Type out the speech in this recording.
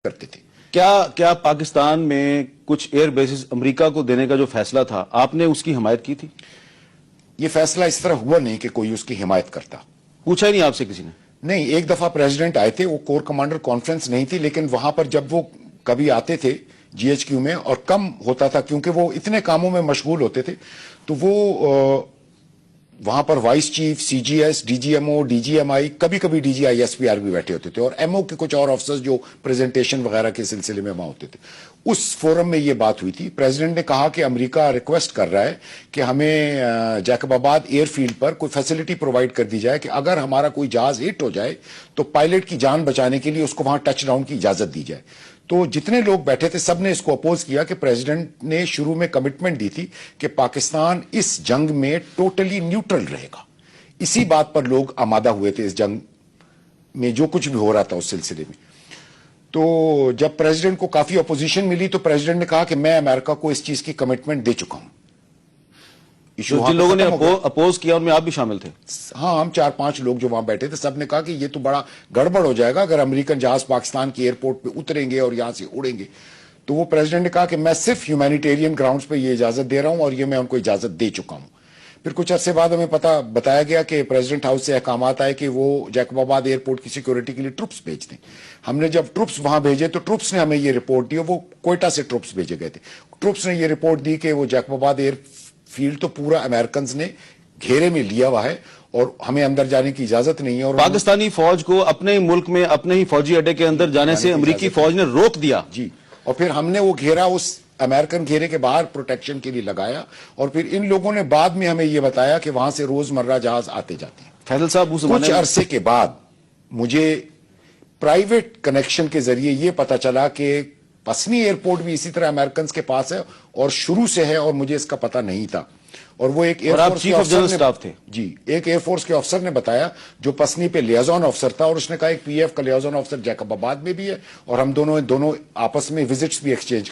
کرتے تھے. کیا پاکستان میں کچھ ایئر بیسز امریکہ کو دینے کا جو فیصلہ تھا آپ نے اس کی حمایت کی تھی؟ یہ فیصلہ اس طرح ہوا نہیں کہ کوئی اس کی حمایت کرتا. پوچھا ہی نہیں آپ سے کسی نے؟ نہیں, ایک دفعہ پریزیڈنٹ آئے تھے, وہ کور کمانڈر کانفرنس نہیں تھی, لیکن وہاں پر جب وہ کبھی آتے تھے جی ایچ کیو میں, اور کم ہوتا تھا کیونکہ وہ اتنے کاموں میں مشغول ہوتے تھے, تو وہ وہاں پر vice chief, C G S, D G M O, D G M I, کبھی کبھی D G I S P R بھی بیٹھے ہوتے تھے, اور ایم او کے کچھ اور آفیسرز جو پریزنٹیشن وغیرہ کے سلسلے میں وہاں ہوتے تھے. اس فورم میں یہ بات ہوئی تھی. پریزیڈنٹ نے کہا کہ امریکہ ریکویسٹ کر رہا ہے کہ ہمیں جیکب آباد ایئر فیلڈ پر کوئی فیسلٹی پرووائڈ کر دی جائے کہ اگر ہمارا کوئی جہاز ہٹ ہو جائے تو پائلٹ کی جان بچانے کے لیے اس کو وہاں ٹچ ڈاؤن کی اجازت دی جائے. تو جتنے لوگ بیٹھے تھے سب نے اس کو اپوز کیا کہ پریزیڈنٹ نے شروع میں کمٹمنٹ دی تھی کہ پاکستان اس جنگ میں ٹوٹلی نیوٹرل رہے گا. اسی بات پر لوگ آمادہ ہوئے تھے اس جنگ میں جو کچھ بھی ہو رہا تھا اس سلسلے میں. تو جب پریزیڈنٹ کو کافی اپوزیشن ملی تو پریزیڈنٹ نے کہا کہ میں امریکہ کو اس چیز کی کمٹمنٹ دے چکا ہوں. جن لوگوں نے اپوز کیا ان میں آپ بھی شامل تھے؟ ہاں, ہم 4-5 لوگ جو وہاں بیٹھے تھے سب نے کہا کہ یہ تو بڑا گڑبڑ ہو جائے گا اگر امریکن جہاز پاکستان کی ایئرپورٹ پہ اتریں گے اور یہاں سے اڑیں گے. تو وہ پریزیڈنٹ نے کہا کہ میں صرف ہیومینیٹیرین گراؤنڈز پہ یہ اجازت دے رہا ہوں اور یہ میں ان کو اجازت دے چکا ہوں. پھر کچھ عرصے بعد ہمیں بتایا گیا کہ پریزیڈنٹ ہاؤس سے احکامات آئے کہ وہ جیکب آباد ایئرپورٹ کی سیکیورٹی کے لیے ٹروپس بھیج دیں. ہم نے جب ٹروپس وہاں بھیجے تو ٹروپس نے ہمیں یہ رپورٹ دی, وہ کوئٹہ سے ٹروپس بھیجے گئے تھے. ٹروپس نے یہ رپورٹ دی کہ وہ جیکب آباد ایئر فیلڈ تو پورا امریکنز نے گھیرے میں لیا ہوا ہے اور ہمیں اندر جانے کی اجازت نہیں ہے. اور پاکستانی فوج کو اپنے ملک میں اپنے ہی فوجی اڈے کے اندر جانے سے امریکی فوج نے روک دیا. جی, اور پھر ہم نے وہ گھیرا اس امریکن گھیرے کے باہر پروٹیکشن کے لیے لگایا, اور پھر ان لوگوں نے بعد میں ہمیں یہ بتایا کہ وہاں سے روزمرہ جہاز آتے جاتے ہیں. فیصل صاحب, کچھ عرصے کے بعد مجھے پرائیویٹ کنیکشن کے ذریعے یہ پتا چلا کہ پسنی ایئرپورٹ بھی اسی طرح امریکنز کے پاس ہے اور شروع سے ہے, اور مجھے اس کا پتہ نہیں تھا. اور وہ ایک ایئر فورس کے افسر تھے. جی, ایک ایئر فورس کے افسر نے بتایا جو پسنی پہ لیازون افسر تھا, اور اس نے کہا ایک پی ایف کا لیازون افسر جیکب آباد میں بھی ہے اور ہم دونوں آپس میں وزٹس بھی ایکسچینج